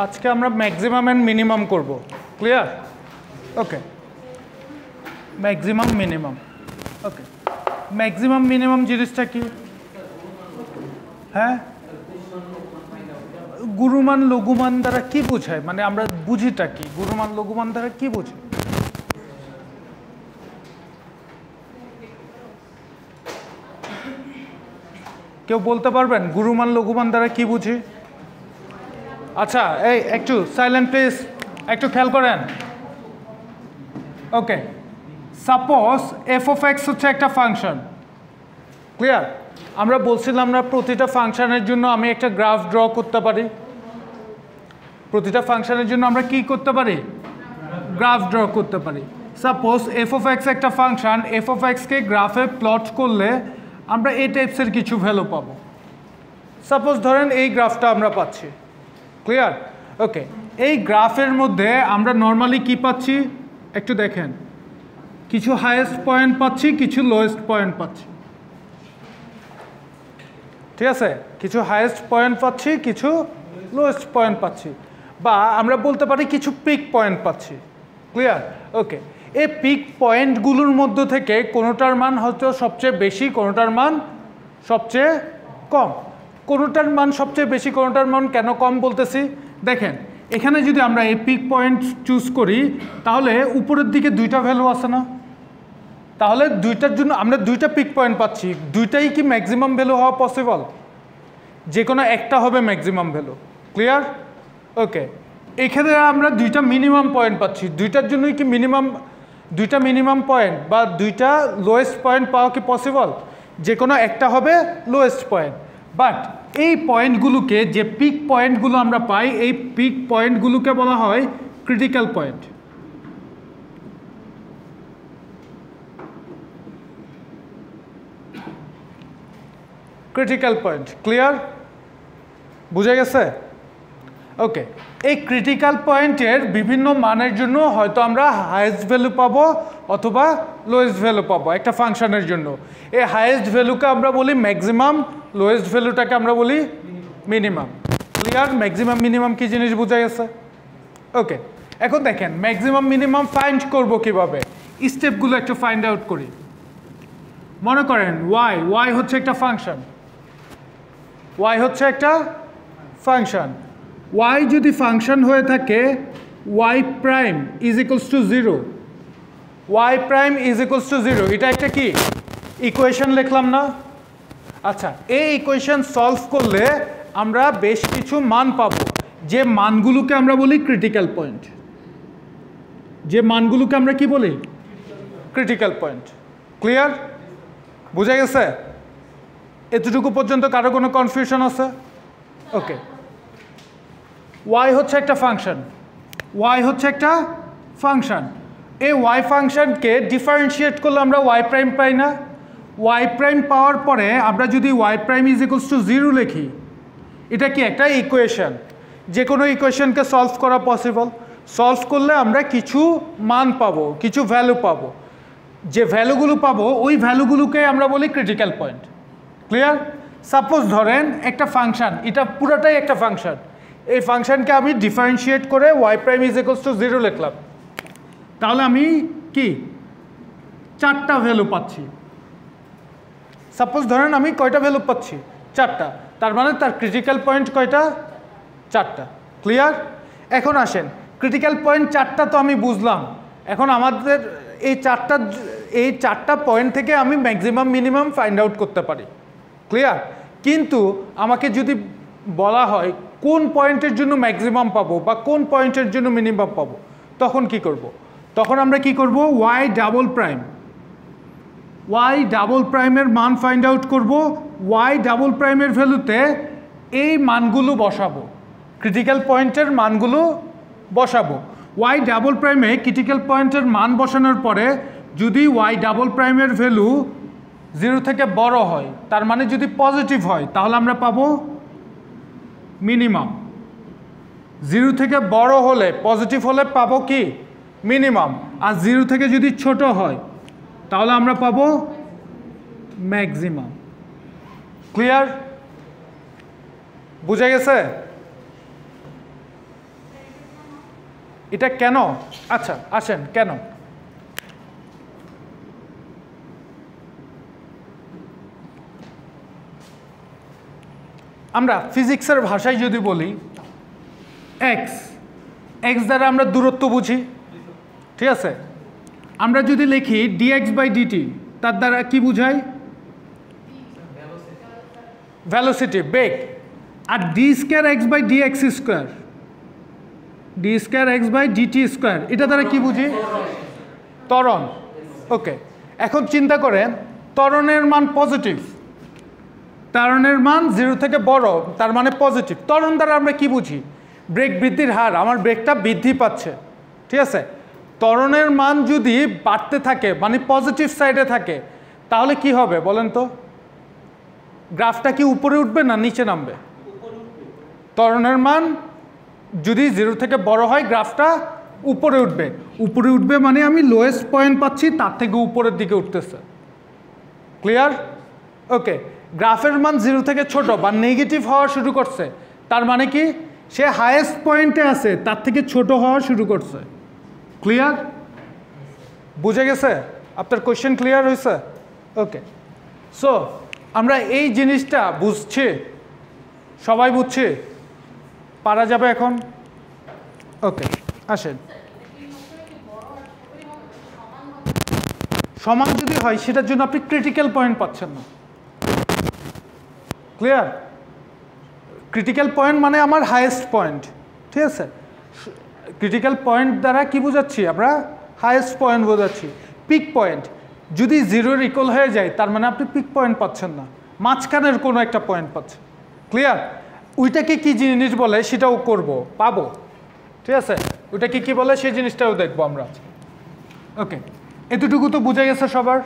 আজকে আমরা maximum and minimum করব, ক্লিয়ার? ওকে, ম্যাক্সিমাম মিনিমাম। ওকে, ম্যাক্সিমাম মিনিমাম জিনিসটা কি? হ্যাঁ, গুরুমান লঘুমান দ্বারা কি বোঝায়, মানে আমরা বুঝিটা কি? গুরুমান লঘুমান দ্বারা কি বুঝি? কেউ বলতে পারবেন গুরুমান লঘুমান দ্বারা কি বুঝি? আচ্ছা, এই একটু সাইলেন্ট প্লিজ, একটু খেয়াল করেন। ওকে, সাপোজ এফ অফ এক্স হচ্ছে একটা ফাংশন, ক্লিয়ার? আমরা বলছিলাম আমরা প্রতিটা ফাংশনের জন্য আমি একটা গ্রাফ ড্র করতে পারি। প্রতিটা ফাংশনের জন্য আমরা কি করতে পারি? গ্রাফ ড্র করতে পারি। সাপোজ এফ অফ এক্স একটা ফাংশন, এফ অফ এক্সকে গ্রাফে প্লট করলে আমরা এই টাইপসের কিছু ভ্যালু পাবো। সাপোজ ধরেন এই গ্রাফটা আমরা পাচ্ছি, ক্লিয়ার? ওকে, এই গ্রাফের মধ্যে আমরা নর্মালি কি পাচ্ছি একটু দেখেন, কিছু হাইয়েস্ট পয়েন্ট পাচ্ছি, কিছু লোয়েস্ট পয়েন্ট পাচ্ছি, ঠিক আছে? কিছু হাইয়েস্ট পয়েন্ট পাচ্ছি, কিছু লোয়েস্ট পয়েন্ট পাচ্ছি, বা আমরা বলতে পারি কিছু পিক পয়েন্ট পাচ্ছি, ক্লিয়ার? ওকে, এই পিক পয়েন্টগুলোর মধ্য থেকে কোনোটার মান হয়তো সবচেয়ে বেশি, কোনোটার মান সবচেয়ে কম। কোনোটার মান সবচেয়ে বেশি, কোনোটার মান কেন কম বলতেছি দেখেন, এখানে যদি আমরা এই পিক পয়েন্ট চুজ করি তাহলে উপরের দিকে দুইটা ভ্যালু আছে না? তাহলে দুইটার জন্য আমরা দুইটা পিক পয়েন্ট পাচ্ছি, দুইটাই কি ম্যাক্সিমাম ভ্যালু হওয়া পসিবল? যে কোনো একটা হবে ম্যাক্সিমাম ভ্যালু, ক্লিয়ার? ওকে, এখানে আমরা দুইটা মিনিমাম পয়েন্ট পাচ্ছি, দুইটার জন্যই কি দুইটা মিনিমাম পয়েন্ট বা দুইটা লোয়েস্ট পয়েন্ট পাওয়া কি পসিবল? যে কোনো একটা হবে লোয়েস্ট পয়েন্ট। বাট এই পয়েন্টগুলোকে, যে পিক পয়েন্টগুলো আমরা পাই, এই পিক পয়েন্টগুলোকে বলা হয় critical point. Critical point, clear? বুঝে গেছে? ওকে, এই ক্রিটিক্যাল পয়েন্টের বিভিন্ন মানের জন্য হয়তো আমরা হাইয়েস্ট ভ্যালু পাবো অথবা লোয়েস্ট ভ্যালু পাবো একটা ফাংশনের জন্য। এই হাইয়েস্ট ভ্যালুকে আমরা বলি ম্যাক্সিমাম, লোয়েস্ট ভ্যালুটাকে আমরা বলি মিনিমাম, ক্লিয়ার? ম্যাক্সিমাম মিনিমাম কি জিনিস বুঝা গেছে? ওকে, এখন দেখেন ম্যাক্সিমাম মিনিমাম ফাইন্ড করব কিভাবে, স্টেপগুলো একটু ফাইন্ড আউট করি। মনে করেন ওয়াই হচ্ছে একটা ফাংশন, ওয়াই হচ্ছে একটা ফাংশন। ওয়াই যদি ফাংশন হয়ে থাকে, y prime is equals to 0, y prime is equals to 0, এটা একটা কি ইকুয়েশন লিখলাম না? আচ্ছা, এই ইকুয়েশন সলভ করলে আমরা বেশ কিছু মান পাবো, যে মানগুলোকে আমরা বলি ক্রিটিক্যাল পয়েন্ট। যে মানগুলোকে আমরা কি বলি? Critical point, clear? বুঝা গেছে? এতটুকু পর্যন্ত কারো কোনো কনফিউশন আছে? ওকে, ওয়াই হচ্ছে একটা ফাংশন, ওয়াই হচ্ছে একটা ফাংশন। এই ওয়াই ফাংশনকে ডিফারেন্সিয়েট করলে আমরা ওয়াই প্রাইম পাই না? ওয়াই প্রাইম পাওয়ার পরে আমরা যদি y prime is equals to 0 লিখি, এটা কি একটা ইকুয়েশন? যে কোনো ইকুয়েশনকে সলভ করা পসিবল। সলভ করলে আমরা কিছু মান পাবো, কিছু ভ্যালু পাবো। যে ভ্যালুগুলো পাবো ওই ভ্যালুগুলোকে আমরা বলি ক্রিটিক্যাল পয়েন্ট, ক্লিয়ার? সাপোজ ধরেন একটা ফাংশন, এটা পুরোটাই একটা ফাংশন, এই ফাংশনকে আমি ডিফারেন্সিয়েট করে y prime is equals to 0 লিখলাম, তাহলে আমি কি 4টা ভ্যালু পাচ্ছি। সাপোজ ধরেন আমি কয়টা ভ্যালু পাচ্ছি? 4টা। তার মানে তার ক্রিটিক্যাল পয়েন্ট কয়টা? 4টা, ক্লিয়ার? এখন আসেন, ক্রিটিক্যাল পয়েন্ট 4টা তো আমি বুঝলাম। এখন আমাদের এই 4টা পয়েন্ট থেকে আমি ম্যাক্সিমাম মিনিমাম ফাইন্ড আউট করতে পারি, ক্লিয়ার? কিন্তু আমাকে যদি বলা হয় কোন পয়েন্টের জন্য ম্যাক্সিমাম পাবো বা কোন পয়েন্টের জন্য মিনিমাম পাবো, তখন কি করব? তখন আমরা কি করব? ওয়াই ডাবল প্রাইমের মান ফাইন্ড আউট করব। ওয়াই ডাবল প্রাইমের ভ্যালুতে এই মানগুলো বসাবো, ক্রিটিক্যাল পয়েন্টের মানগুলো বসাবো। ওয়াই ডাবল প্রাইমে ক্রিটিক্যাল পয়েন্টের মান বসানোর পরে যদি ওয়াই ডাবল প্রাইমের ভ্যালু 0 থেকে বড় হয়, তার মানে যদি পজিটিভ হয়, তাহলে আমরা পাবো মিনিমাম। 0 থেকে বড় হলে, পজিটিভ হলে পাবো কি? মিনিমাম। আর 0 থেকে যদি ছোট হয় তাহলে আমরা পাবো ম্যাক্সিমাম। ক্লিয়ার? বুঝা গেছে? এটা কেন? আচ্ছা আসেন, কেন? আমরা ফিজিক্সের ভাষায় যদি বলি এক্স, এক্স দ্বারা আমরা দূরত্ব বুঝি, ঠিক আছে? আমরা যদি লিখি ডিএক্স বাই ডিটি, তার দ্বারা কি বুঝাই? ভ্যালোসিটি, বেগ। আর d square x by dx square, d square x by dt square, এটা দ্বারা কি বুঝি? ত্বরণ। ওকে, এখন চিন্তা করেন ত্বরণের মান পজিটিভ, ত্বরণের মান 0 থেকে বড়, তার মানে পজিটিভ। ত্বরণ দ্বারা আমরা কি বুঝি? বেগ বৃদ্ধির হার, আমার বেগটা বৃদ্ধি পাচ্ছে, ঠিক আছে? ত্বরণের মান যদি বাড়তে থাকে মানে পজিটিভ সাইডে থাকে, তাহলে কি হবে বলেন তো? গ্রাফটা কি উপরে উঠবে না নিচে নামবে? ত্বরণের মান যদি 0 থেকে বড় হয় গ্রাফটা উপরে উঠবে। উপরে উঠবে মানে আমি লোয়েস্ট পয়েন্ট পাচ্ছি, তার থেকে উপরের দিকে উঠতেছে। ক্লিয়ার? ওকে, গ্রাফের মান 0 থেকে ছোট বা নেগেটিভ হওয়া শুরু করছে, তার মানে কি সে হায়েস্ট পয়েন্টে আছে, তার থেকে ছোট হওয়া শুরু করছে। ক্লিয়ার? বুঝে গেছে? আপনার কোয়েশ্চেন ক্লিয়ার হয়েছে? ওকে, সো আমরা এই জিনিসটা বুঝছি, সবাই বুঝছি, পারা যাবে এখন? ওকে, আসেন। সমান যদি হয় সেটার জন্য আপনি ক্রিটিক্যাল পয়েন্ট পাচ্ছেন না। ক্লিয়ার? ক্রিটিক্যাল পয়েন্ট মানে আমার হায়েস্ট পয়েন্ট, ঠিক আছে? ক্রিটিক্যাল পয়েন্ট দ্বারা কি বোঝাচ্ছি আমরা? হায়েস্ট পয়েন্ট বোঝাচ্ছি। পিক পয়েন্ট যদি 0-এর ইকুয়াল হয়ে যায়, তার মানে আপনি পিক পয়েন্ট পাচ্ছেন না, মাঝখানের কোনো একটা পয়েন্ট পাচ্ছেন। ক্লিয়ার? ওইটাকে কি জিনিস বলে সেটাও করব, পাবো, ঠিক আছে? ওইটাকে কি বলে সেই জিনিসটাও দেখবো আমরা। ওকে, এতটুকু তো বোঝা গেছে সবার?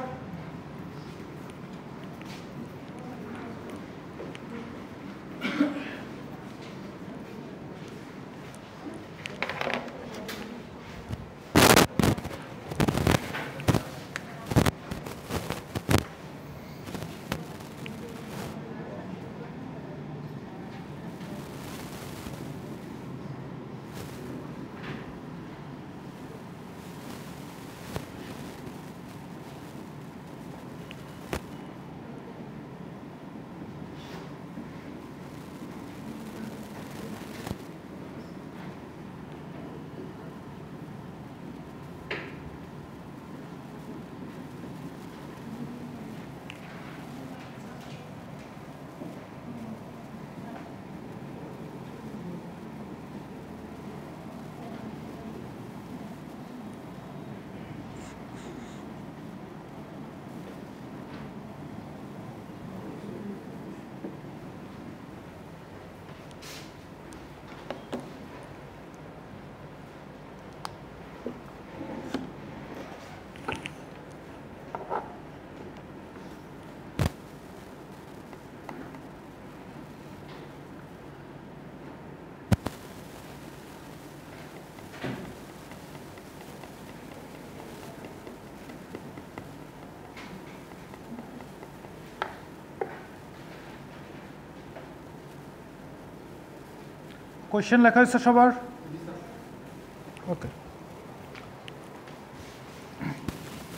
কোয়েশ্চেন লেখা হয়েছে সবার? ওকে,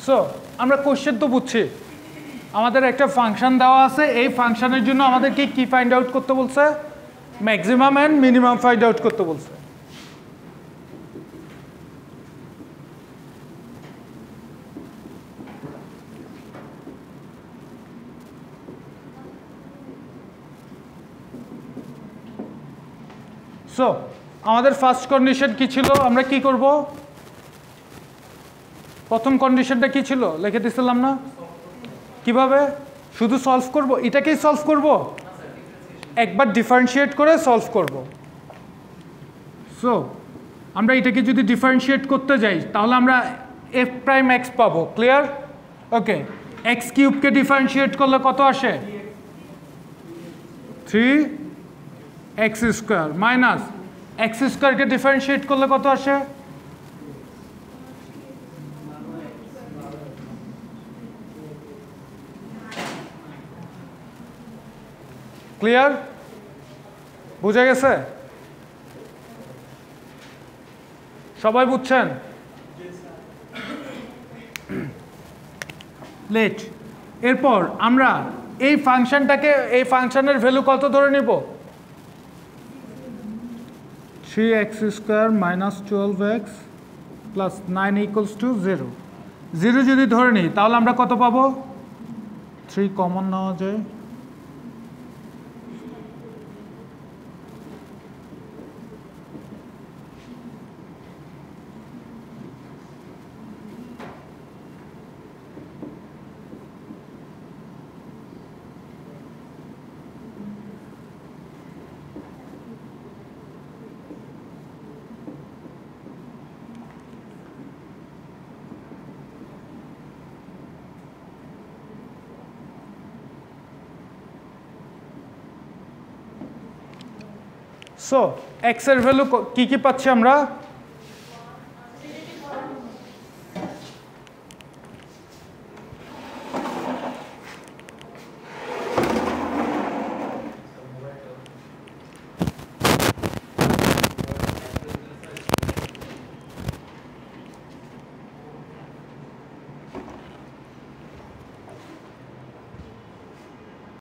সো আমরা কোয়েশ্চেন তো বুঝছি। আমাদের একটা ফাংশন দেওয়া আছে, এই ফাংশনের জন্য আমাদেরকে কি ফাইন্ড আউট করতে বলছে? Maximum and minimum find out করতে বলছে। সো আমাদের ফার্স্ট কন্ডিশন কি ছিল? আমরা কি করব? প্রথম কন্ডিশনটা কি ছিল লিখে দিছিলাম না? কিভাবে? শুধু সলভ করব? এটাকেই সলভ করব? একবার ডিফারেন্সিয়েট করে সলভ করব। সো আমরা এটাকে যদি ডিফারেন্সিয়েট করতে যাই তাহলে আমরা এফ প্রাইম এক্স পাবো। ক্লিয়ার? ওকে, এক্স কিউবকে ডিফারেন্সিয়েট করলে কত আসে? 3x স্কোয়ার মাইনাস এক্স স্কোয়ারকে ডিফারেন্সিয়েট করলে কত আসে? ক্লিয়ার? বুঝে গেছে? সবাই বুঝছেন? লেট। এরপর আমরা এই ফাংশনটাকে, এই ফাংশনের ভ্যালু কত ধরে নিব? 3x square minus 12x plus 9 equals to 0। 0 যদি ধরে নিই তাহলে আমরা কত পাবো? 3 কমন নেওয়া যায়। সো এক্স এর ভ্যালু কি কি পাচ্ছি আমরা?